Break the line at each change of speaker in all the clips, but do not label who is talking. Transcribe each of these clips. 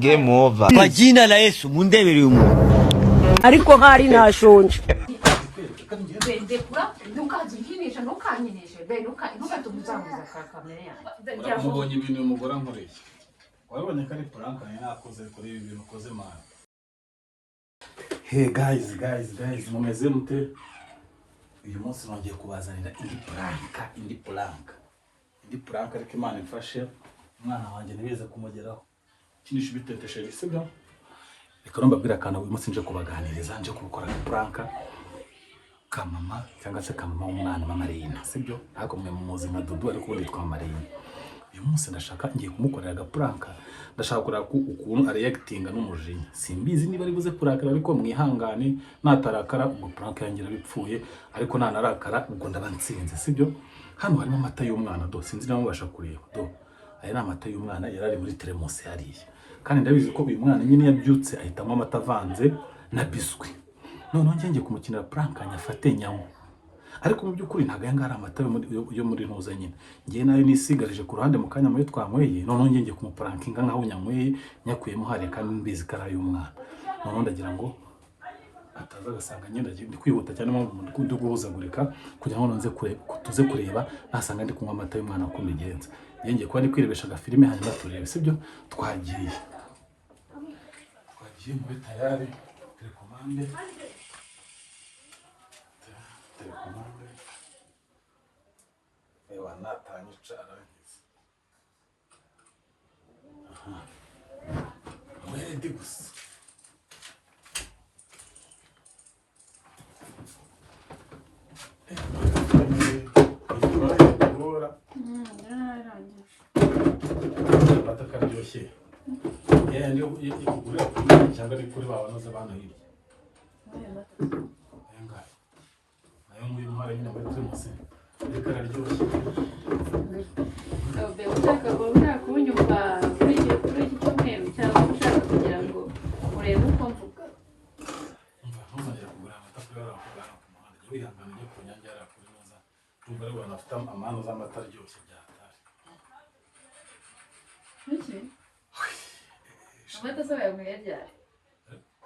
Game over. Kwa jina la Yesu mundebere umuntu.
Ariko hari nashonje.
Mubonye ibintu umugore ankoreye. Wabonye ko ari prank nakoze kuri ibi bintu ukoze mana. Hey guys, mumeze mute? Uyu munsi nongeye kubazanira indi prank ariko Imana imfashe umwana wanjye nibeze kumugeraho. Kinisha biteteshe sibyo? Reka mbabwira kana uyu munsi nje kubaganiriza nje gukora prank ka mama cyangwa se ka mama w'umwana mama Reina sibyo? Ariko mwe muzi nka Dudu ariko undi twa mama Reina. Uyu munsi ndashaka ngiye kumukorera prank. Ndashaka kureba ukuntu reactinga n'umujinya. Simbizi niba ari buze kurakara ariko mwihangane natarakara ubwo prank yangira bipfuye ariko nanarakara ubwo ndabansinze sibyo? Hano harimo amata y'umwana do sinzi nawe mubasha kureba do. Aya ni amata y'umwana yarari muri teremosi hariya. Kandi ndabizi ko uyu mwana nyine yabyutse ahitamo amata avanze na biswi. None ngiye kumukinira prank anyafate nyawo. Ariko mu byukuri ntago yangara amata yo muri ntuza nyine. Ngiye nayo nisigarije ku ruhande mu kanya mu twanyweye. None ngiye kumuprankinga nkaho nyanyweye nyakuyemo hariya kandi mbizi kara y'umwana. None ndagira ngo ataza gasanga nyine ndi kwihuta cyane mu ndi guhuzagurika kugira ngo nze tuze kureba nasanga ndi kunywa amata y'umwana uko mbigenza. Ngiye kuba ndi kwirebesha agafilime hanyuma turebe sibyo? Twagiye muri tayari telekomande ewa natanyica arangiza mwere gusa atakaryoshye ndio ikugura cyangwa ari kuri babanoze bana hirya enga nayo muri ntwara nyine muri tumuse reka araryoshye
obe utaka gomba kunyumva kuri iki cyumweru cyangwa ushaka kugira ngo urebe uko mvuga
ntuzongera kugura amata kuri arakugana ku muhanda jya wihangana ujye ku nyange yarakuri neza tumva ari abantu bafite amano z'amata aryoshye byatari
iki amata sawa yanyweye ryari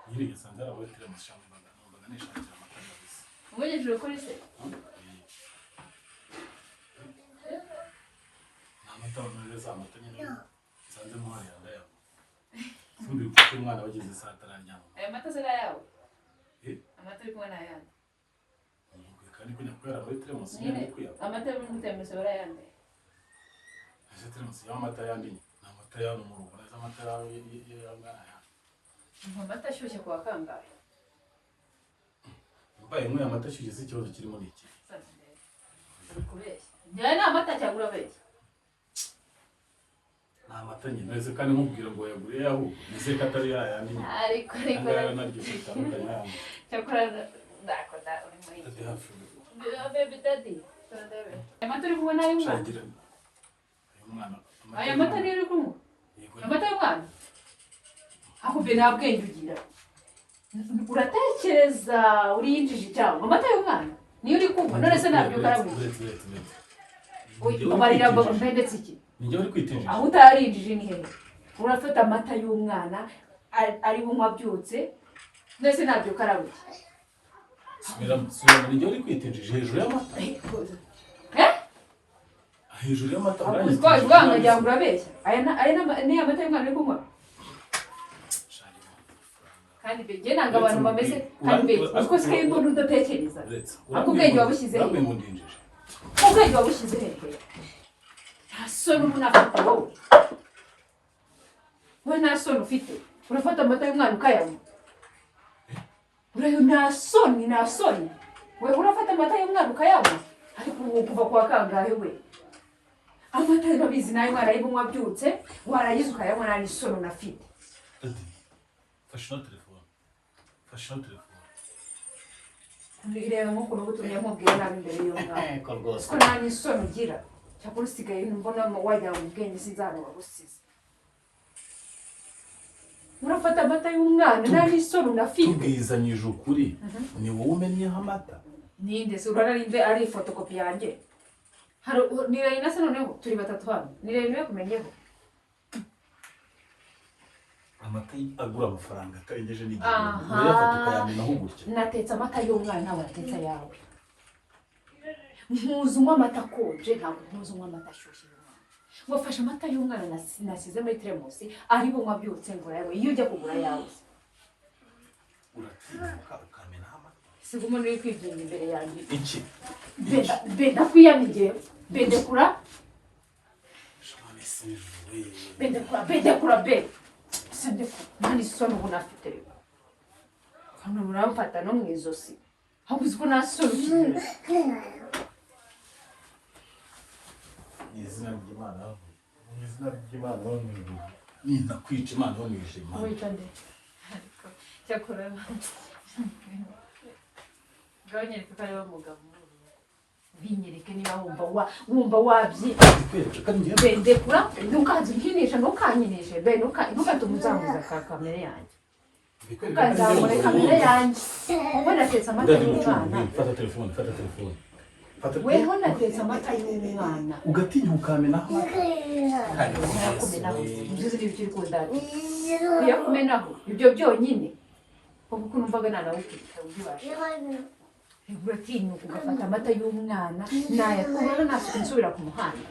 nyiri yasanze arabatira amashyamba mbaga nishakira amata yose
umwejeje kuri se
amata neza amata nyine sanze mu hari ndaya fundi ufite umwana wagize saa taranyama
aya mata sera yawe amata ari kumwe na yandi
kandi kunya kwera muri teremusi nyine kuya
amata ari muri teremusi bara yandi
ese teremusi y'amata yandi amata yano mu rugo neza amata y'angana
amata ashyushye kwa kangahe
mbaye mwe amata ashyushye si ikibazo kirimo n'iki
kubeshya njye ni amata cyangwa urabeshya
amata nyine ese kandi nkubwira ngo yaguriye aho nise ko atari yayandi
ariko
naryo bitandukanye yandi
cyakora ndakoda uri muri
ati hafi
baby daddy amata uri kumwe nayo mwana
shagira umwana
aya mata ni uri kumwe amata y'umwana akubye nta bwenge ugira uratekereza uriyinjije cyangwa amata y'umwana niyo uri kumva none se ntabyo ukarabwira ubarira ngo mbendetse iki
ninjye uri kwitinjije
aho utarinjije ni hehe urafata amata y'umwana ari bunywa byutse nese ntabyo ukarabwira
subira ninjye uri kwitinjije hejuru y'amata hejuru y'amata
urangije ubwanga cyangwa urabeshya aya ni amata y'umwana uri kunywa kandi bege nanga abantu bameze kandi bege uko se imbona udatekereza akubwenge wabushyize he ubwenge wabushyize he nta soni umuntu afite wowe nta soni ufite urafata amata y'umwana ukayanywa urayo nta soni we urafata amata y'umwana ukayanywa ariko kuva kwa kangahe we amata y'abizi nayo mwana y'ibumwa byutse warayize ukayanywa nta n'isoni unafite
fasha telefone
ndireba nko kuno gutumye nkubwira nabi imbere y'umwana ko nta n'isoni ugira cyakora usigaye mbona wajya mu bwenge sinzana wagusize urafata amata y'umwana nta n'isoni unafite
tubwizanyije ukuri ni wowe umenyeho amata
ninde se urarinde ari fotokopi yanjye hari nirayina se noneho turi batatu hano nirayina yo kumenyeho
amata agura amafaranga atarengeje n'igihumbi urayafata ukayamenaho gutya
natetse amata y'umwana nawe aratetse ayawe ntuzi unywa amata akonje ntabwo ntuzi unywa amata ashyushye wafashe amata y'umwana nasize muri teremusi ari bunywa byutse ngo yawe iyo ujya kugura yawe
uratinyuka ukamenaho amata
siga umuntu uri kwibyinira imbere yanjye
iki
benda kwiyamige bendekura bendekura be sendekura nani soni ubu nafite kandi muramfata no mu izosi ahubwo uzi ko nasorukiye
izina ry'Imana nina kwica Imana ho mwijima
witande cyakora ganyereka ko ari umugabo binyereke niba wumva wabyi bendekura ntukazi nkinisha ntukanyinishe be ntukatumuzamuza ka kamere yanjye ukazamure kamere yanjye ubwo natetse amata y'umwana
fata telefone
weho natetse amata y'umwana
ugatinya ukamenaho
ibyo uri kundata uyakumenaho ibyo byonyine ubu ko numvaga nanawukubita ubibasha uratinyuka ugafata amata y'umwana nayakubona nasuka nsubira ku muhanda